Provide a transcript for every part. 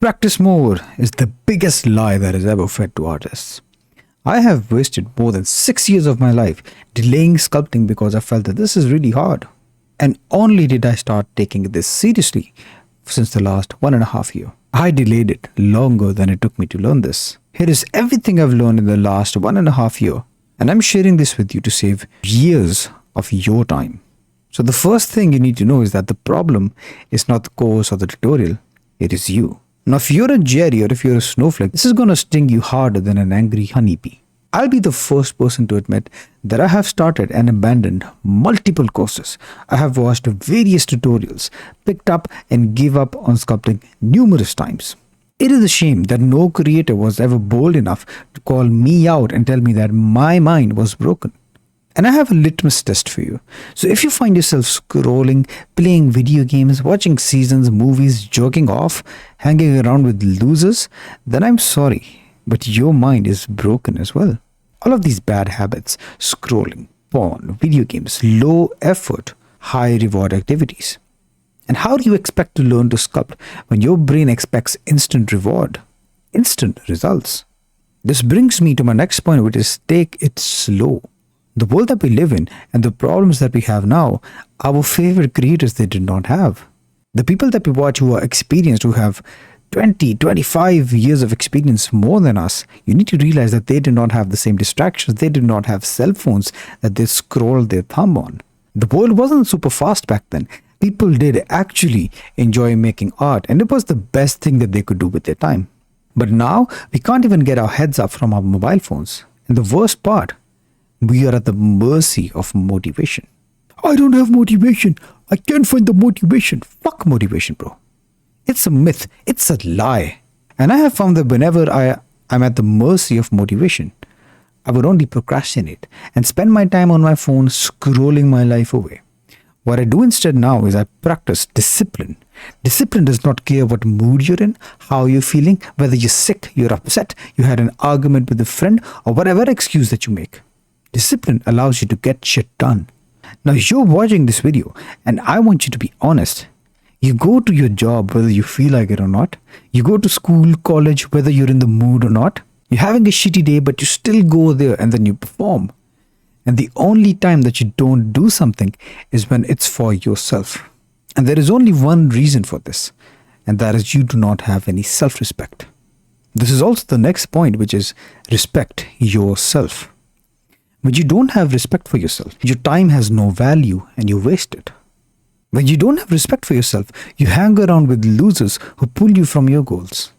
Practice more is the biggest lie that is ever fed to artists. I have wasted more than 6 years of my life delaying sculpting because I felt that this is really hard. And only did I start taking this seriously since the last 1.5 years. I delayed it longer than it took me to learn this. Here is everything I've learned in the last 1.5 years, and I'm sharing this with you to save years of your time. So the first thing you need to know is that the problem is not the course or the tutorial, it is you. Now, if you're a Jerry or if you're a snowflake, this is going to sting you harder than an angry honeybee. I'll be the first person to admit that I have started and abandoned multiple courses. I have watched various tutorials, picked up and gave up on sculpting numerous times. It is a shame that no creator was ever bold enough to call me out and tell me that my mind was broken. And I have a litmus test for you. So if you find yourself scrolling, playing video games, watching seasons, movies, joking off, hanging around with losers, then I'm sorry, but your mind is broken as well. All of these bad habits, scrolling, porn, video games, low effort, high reward activities. And how do you expect to learn to sculpt when your brain expects instant reward, instant results? This brings me to my next point, which is take it slow. The world that we live in and the problems that we have now, our favorite creators they did not have. The people that we watch who are experienced, who have 20, 25 years of experience more than us, you need to realize that they did not have the same distractions. They did not have cell phones that they scrolled their thumb on. The world wasn't super fast back then. People did actually enjoy making art, and it was the best thing that they could do with their time. But now, we can't even get our heads up from our mobile phones. And the worst part, we are at the mercy of motivation. I don't have motivation. I can't find the motivation. Fuck motivation, bro. It's a myth. It's a lie. And I have found that whenever I'm at the mercy of motivation, I would only procrastinate and spend my time on my phone scrolling my life away. What I do instead now is I practice discipline. Discipline does not care what mood you're in, how you're feeling, whether you're sick, you're upset, you had an argument with a friend, or whatever excuse that you make. Discipline allows you to get shit done. Now you're watching this video and I want you to be honest. You go to your job whether you feel like it or not. You go to school, college, whether you're in the mood or not. You're having a shitty day but you still go there and then you perform. And the only time that you don't do something is when it's for yourself. And there is only one reason for this, and that is you do not have any self-respect. This is also the next point, which is respect yourself. When you don't have respect for yourself, your time has no value and you waste it. When you don't have respect for yourself, you hang around with losers who pull you from your goals.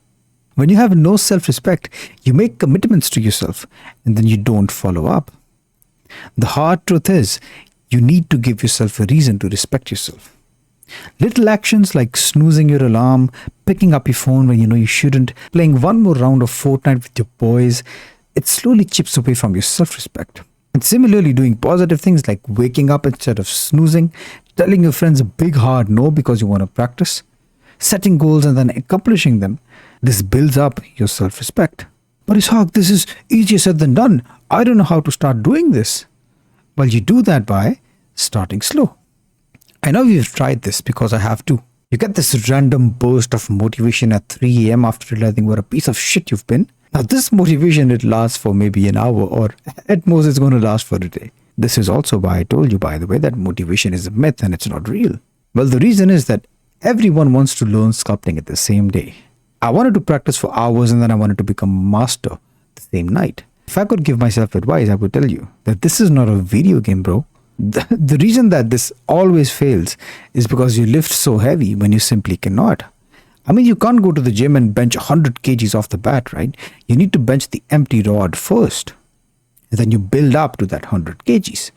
When you have no self-respect, you make commitments to yourself and then you don't follow up. The hard truth is, you need to give yourself a reason to respect yourself. Little actions like snoozing your alarm, picking up your phone when you know you shouldn't, playing one more round of Fortnite with your boys, it slowly chips away from your self-respect. And similarly, doing positive things like waking up instead of snoozing, telling your friends a big hard no because you want to practice, setting goals and then accomplishing them, this builds up your self-respect. But Ishaq, this is easier said than done. I don't know how to start doing this. Well, you do that by starting slow. I know you've tried this because I have too. You get this random burst of motivation at 3 a.m. after realizing what a piece of shit you've been. Now this motivation, it lasts for maybe an hour or at most it's going to last for a day. This is also why I told you, by the way, that motivation is a myth and it's not real. Well, the reason is that everyone wants to learn sculpting at the same day. I wanted to practice for hours and then I wanted to become a master the same night. If I could give myself advice, I would tell you that this is not a video game, bro. The reason that this always fails is because you lift so heavy when you simply cannot. I mean, you can't go to the gym and bench 100 kgs off the bat, right? You need to bench the empty rod first. And then you build up to that 100 kgs.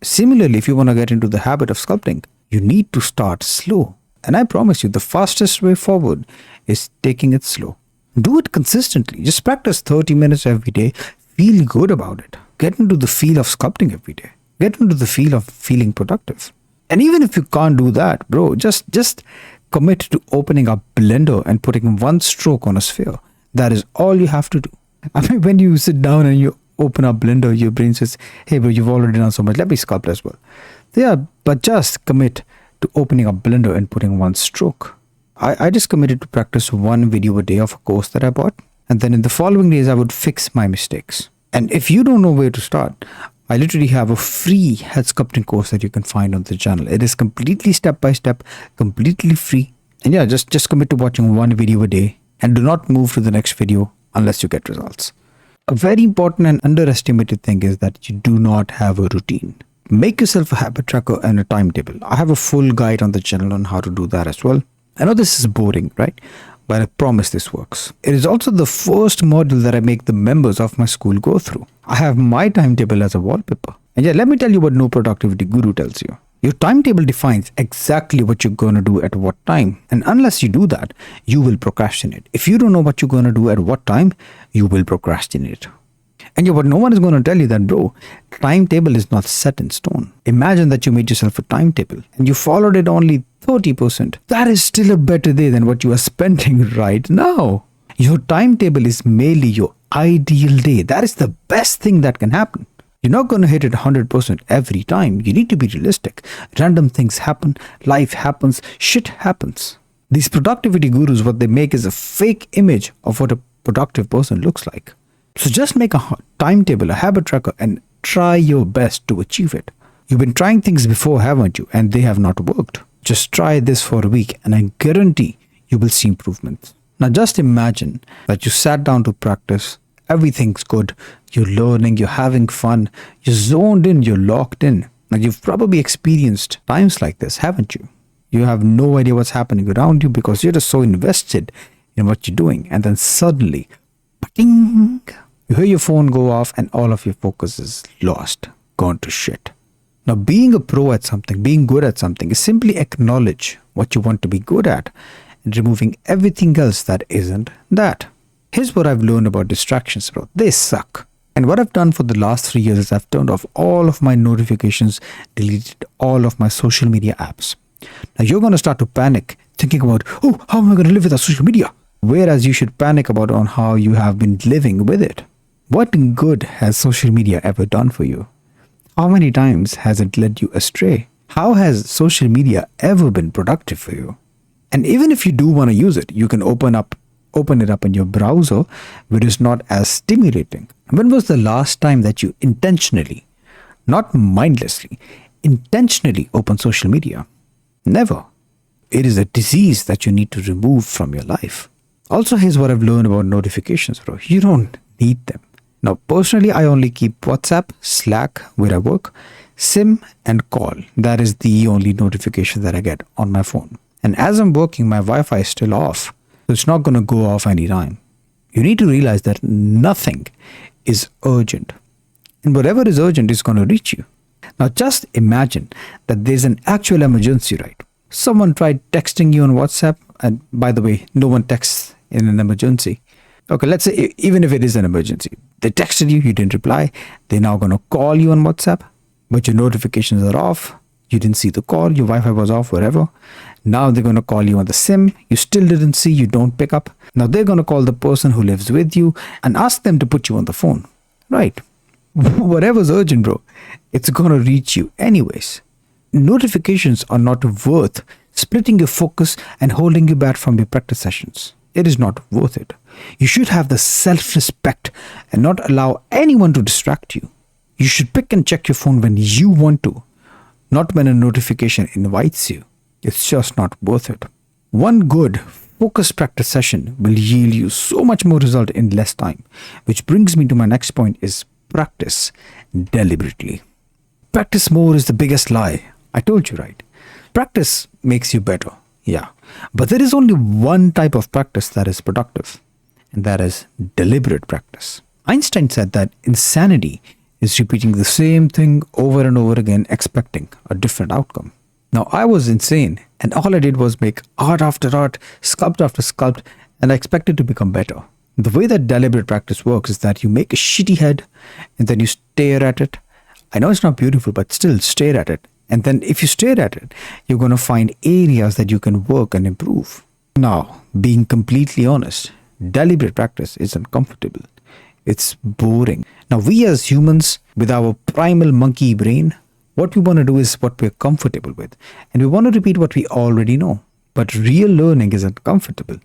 Similarly, if you want to get into the habit of sculpting, you need to start slow. And I promise you, the fastest way forward is taking it slow. Do it consistently. Just practice 30 minutes every day. Feel good about it. Get into the feel of sculpting every day. Get into the feel of feeling productive. And even if you can't do that, bro, just commit to opening up Blender and putting one stroke on a sphere. That is all you have to do. I mean, when you sit down and you open up Blender, your brain says, hey, bro, you've already done so much. Let me sculpt as well. Yeah, but just commit to opening up Blender and putting one stroke. I just committed to practice one video a day of a course that I bought. And then in the following days, I would fix my mistakes. And if you don't know where to start, I literally have a free head sculpting course that you can find on the channel. It is completely step by step, completely free. And yeah, just commit to watching one video a day and do not move to the next video unless you get results. A very important and underestimated thing is that you do not have a routine. Make yourself a habit tracker and a timetable. I have a full guide on the channel on how to do that as well. I know this is boring, right? But I promise this works. It is also the first module that I make the members of my school go through. I have my timetable as a wallpaper. And yeah, let me tell you what no productivity guru tells you. Your timetable defines exactly what you're going to do at what time. And unless you do that, you will procrastinate. If you don't know what you're going to do at what time, you will procrastinate. And yeah, but no one is going to tell you that, bro, timetable is not set in stone. Imagine that you made yourself a timetable and you followed it only 30%. That is still a better day than what you are spending right now. Your timetable is merely your ideal day. That is the best thing that can happen. You're not going to hit it 100% every time. You need to be realistic. Random things happen. Life happens. Shit happens. These productivity gurus, what they make is a fake image of what a productive person looks like. So just make a timetable, a habit tracker, and try your best to achieve it. You've been trying things before, haven't you? And they have not worked. Just try this for a week and I guarantee you will see improvements. Now just imagine that you sat down to practice. Everything's good. You're learning, you're having fun, you're zoned in, you're locked in. Now you've probably experienced times like this, haven't you? You have no idea what's happening around you because you're just so invested in what you're doing. And then suddenly, ding, you hear your phone go off and all of your focus is lost, gone to shit. Now, being a pro at something, being good at something is simply acknowledge what you want to be good at and removing everything else that isn't that. Here's what I've learned about distractions, bro. They suck. And what I've done for the last 3 years is I've turned off all of my notifications, deleted all of my social media apps. Now, you're going to start to panic thinking about, oh, how am I going to live without social media? Whereas you should panic about on how you have been living with it. What good has social media ever done for you? How many times has it led you astray? How has social media ever been productive for you? And even if you do want to use it, you can open it up in your browser where it's not as stimulating. When was the last time that you intentionally, not mindlessly, intentionally opened social media? Never. It is a disease that you need to remove from your life. Also, here's what I've learned about notifications, bro. You don't need them. Now, personally, I only keep WhatsApp, Slack, where I work, SIM, and call. That is the only notification that I get on my phone. And as I'm working, my Wi-Fi is still off. So it's not going to go off anytime. You need to realize that nothing is urgent. And whatever is urgent is going to reach you. Now, just imagine that there's an actual emergency, right? Someone tried texting you on WhatsApp. And by the way, no one texts in an emergency. Okay, let's say even if it is an emergency, they texted you, you didn't reply. They're now going to call you on WhatsApp, but your notifications are off. You didn't see the call, your Wi-Fi was off, whatever. Now they're going to call you on the SIM. You still didn't see, you don't pick up. Now they're going to call the person who lives with you and ask them to put you on the phone. Right. Whatever's urgent, bro, it's going to reach you anyways. Notifications are not worth splitting your focus and holding you back from your practice sessions. It is not worth it. You should have the self-respect and not allow anyone to distract you. You should pick and check your phone when you want to, not when a notification invites you. It's just not worth it. One good, focused practice session will yield you so much more result in less time, which brings me to my next point is practice deliberately. Practice more is the biggest lie. I told you, right? Practice makes you better. Yeah. But there is only one type of practice that is productive, and that is deliberate practice. Einstein said that insanity is repeating the same thing over and over again, expecting a different outcome. Now, I was insane, and all I did was make art after art, sculpt after sculpt, and I expected to become better. The way that deliberate practice works is that you make a shitty head, and then you stare at it. I know it's not beautiful, but still stare at it. And then if you stare at it, you're going to find areas that you can work and improve. Now, being completely honest, deliberate practice is uncomfortable. It's boring. Now, we as humans, with our primal monkey brain, what we want to do is what we're comfortable with. And we want to repeat what we already know. But real learning isn't comfortable.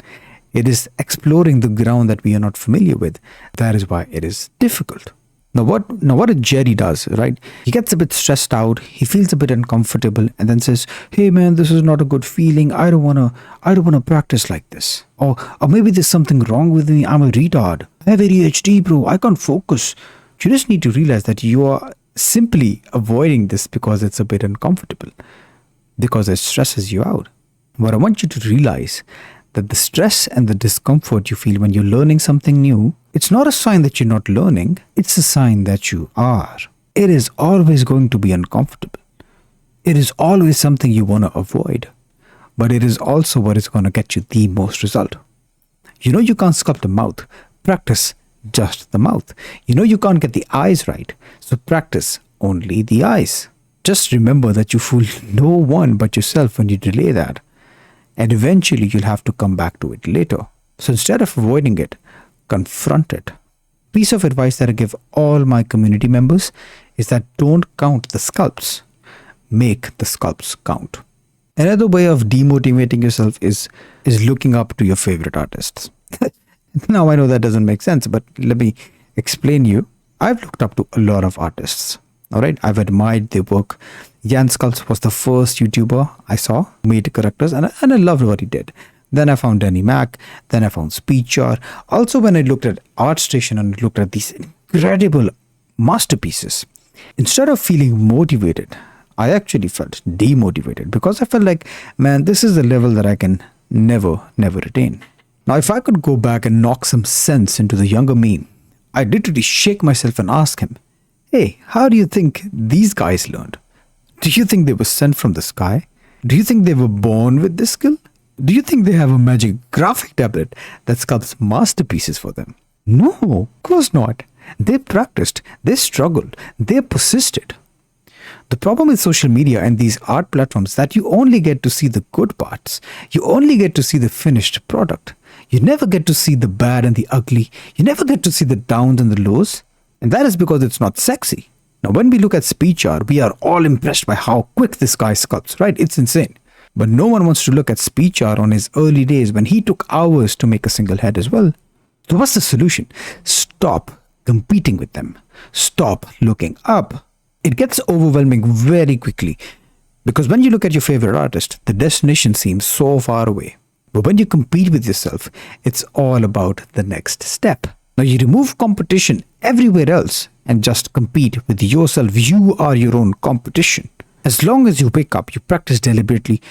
It is exploring the ground that we are not familiar with. That is why it is difficult. Now what a Jerry does, right? He gets a bit stressed out, he feels a bit uncomfortable, and then says, "Hey man, this is not a good feeling. I don't wanna practice like this. Or maybe there's something wrong with me. I'm a retard. I have ADHD, bro. I can't focus." You just need to realize that you are simply avoiding this because it's a bit uncomfortable, because it stresses you out. What I want you to realize that the stress and the discomfort you feel when you're learning something new, it's not a sign that you're not learning, it's a sign that you are. It is always going to be uncomfortable. It is always something you want to avoid, but it is also what is going to get you the most result. You know you can't sculpt a mouth, practice just the mouth. You know you can't get the eyes right, so practice only the eyes. Just remember that you fool no one but yourself when you delay that. And eventually you'll have to come back to it later. So instead of avoiding it, confront it. Piece of advice that I give all my community members is that don't count the sculpts. Make the sculpts count. Another way of demotivating yourself is looking up to your favorite artists. Now I know that doesn't make sense, but let me explain you. I've looked up to a lot of artists. All right, I've admired their work. Jan Sculpts was the first YouTuber I saw who made characters, and I loved what he did. Then I found Danny Mac, then I found Speechar. Also, when I looked at ArtStation and looked at these incredible masterpieces, instead of feeling motivated, I actually felt demotivated because I felt like, man, this is a level that I can never attain. Now, if I could go back and knock some sense into the younger me, I'd literally shake myself and ask him, "Hey, how do you think these guys learned? Do you think they were sent from the sky? Do you think they were born with this skill? Do you think they have a magic graphic tablet that sculpts masterpieces for them? No, of course not. They practiced, they struggled, they persisted." The problem with social media and these art platforms is that you only get to see the good parts. You only get to see the finished product. You never get to see the bad and the ugly. You never get to see the downs and the lows. And that is because it's not sexy. Now, when we look at Speechar, we are all impressed by how quick this guy sculpts, right? It's insane. But no one wants to look at Speechar on his early days when he took hours to make a single head as well. So what's the solution? Stop competing with them. Stop looking up. It gets overwhelming very quickly because when you look at your favorite artist, the destination seems so far away. But when you compete with yourself, it's all about the next step. Now you remove competition everywhere else and just compete with yourself. You are your own competition. As long as you wake up, you practice deliberately,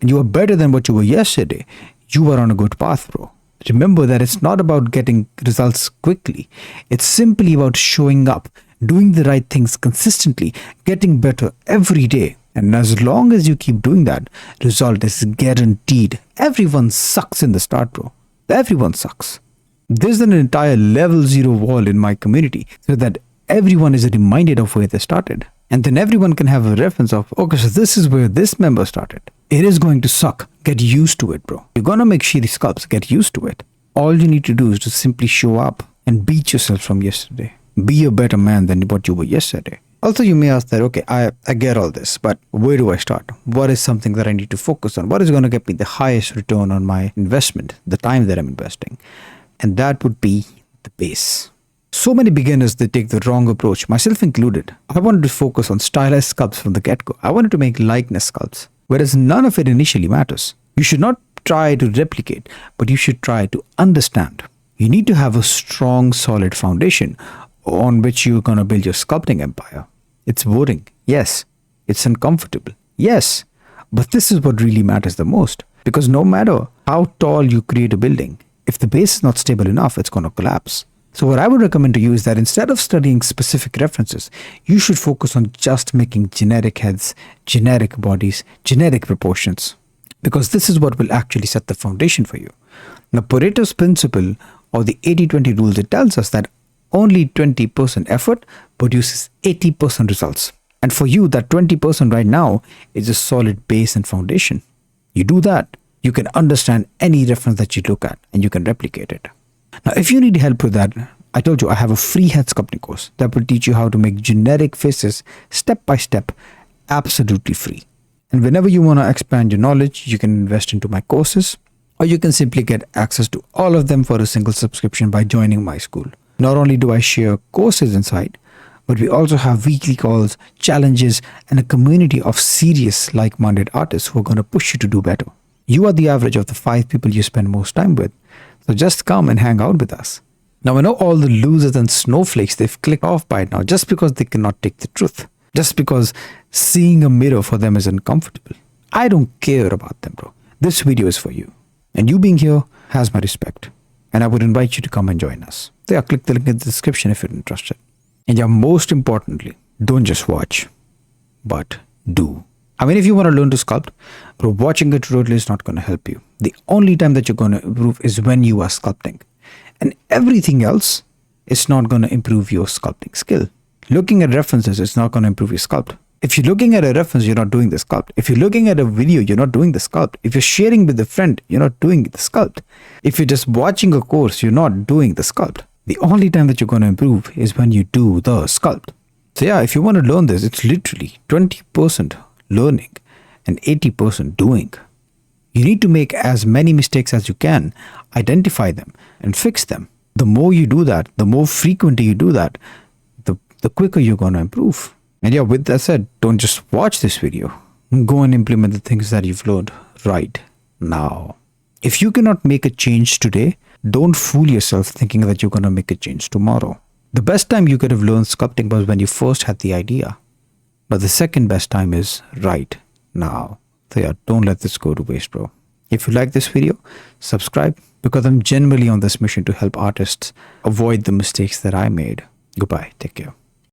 and you are better than what you were yesterday, you are on a good path, bro. Remember that it's not about getting results quickly. It's simply about showing up, doing the right things consistently, getting better every day. And as long as you keep doing that, result is guaranteed. Everyone sucks in the start, bro. Everyone sucks. There's an entire level 0 wall in my community so that everyone is reminded of where they started. And then everyone can have a reference of, okay, so this is where this member started. It is going to suck. Get used to it, bro. You're going to make shitty sculpts. Get used to it. All you need to do is to simply show up and beat yourself from yesterday. Be a better man than what you were yesterday. Also, you may ask that, okay, I get all this, but where do I start? What is something that I need to focus on? What is going to get me the highest return on my investment, the time that I'm investing? And that would be the base. So many beginners, they take the wrong approach, myself included. I wanted to focus on stylized sculpts from the get-go. I wanted to make likeness sculpts, whereas none of it initially matters. You should not try to replicate, but you should try to understand. You need to have a strong, solid foundation on which you're going to build your sculpting empire. It's boring, yes. It's uncomfortable, yes. But this is what really matters the most. Because no matter how tall you create a building, if the base is not stable enough, it's going to collapse. So what I would recommend to you is that instead of studying specific references, you should focus on just making generic heads, generic bodies, generic proportions. Because this is what will actually set the foundation for you. Now, Pareto's principle or the 80-20 rules, it tells us that only 20% effort produces 80% results. And for you, that 20% right now is a solid base and foundation. You do that, you can understand any reference that you look at and you can replicate it. Now, if you need help with that, I told you I have a free head sculpting course that will teach you how to make generic faces step by step, absolutely free. And whenever you want to expand your knowledge, you can invest into my courses, or you can simply get access to all of them for a single subscription by joining my school. Not only do I share courses inside, but we also have weekly calls, challenges, and a community of serious like-minded artists who are going to push you to do better. You are the average of the 5 people you spend most time with. So just come and hang out with us. Now I know all the losers and snowflakes, they've clicked off by now just because they cannot take the truth. Just because seeing a mirror for them is uncomfortable. I don't care about them, bro. This video is for you. And you being here has my respect. And I would invite you to come and join us. There, click the link in the description if you're interested. And yeah, most importantly, don't just watch, but do. I mean, if you want to learn to sculpt, bro, watching a tutorial is not going to help you. The only time that you're going to improve is when you are sculpting. And everything else is not going to improve your sculpting skill. Looking at references is not going to improve your sculpt. If you're looking at a reference, you're not doing the sculpt. If you're looking at a video, you're not doing the sculpt. If you're sharing with a friend, you're not doing the sculpt. If you're just watching a course, you're not doing the sculpt. The only time that you're going to improve is when you do the sculpt. So yeah, if you want to learn this, it's literally 20% learning and 80% doing. You need to make as many mistakes as you can, identify them and fix them. The more you do that, the more frequently you do that, the quicker you're going to improve. And yeah, with that said, don't just watch this video. Go and implement the things that you've learned right now. If you cannot make a change today, don't fool yourself thinking that you're going to make a change tomorrow. The best time you could have learned sculpting was when you first had the idea. But the second best time is right now. So yeah, don't let this go to waste, bro. If you like this video, subscribe, because I'm genuinely on this mission to help artists avoid the mistakes that I made. Goodbye. Take care.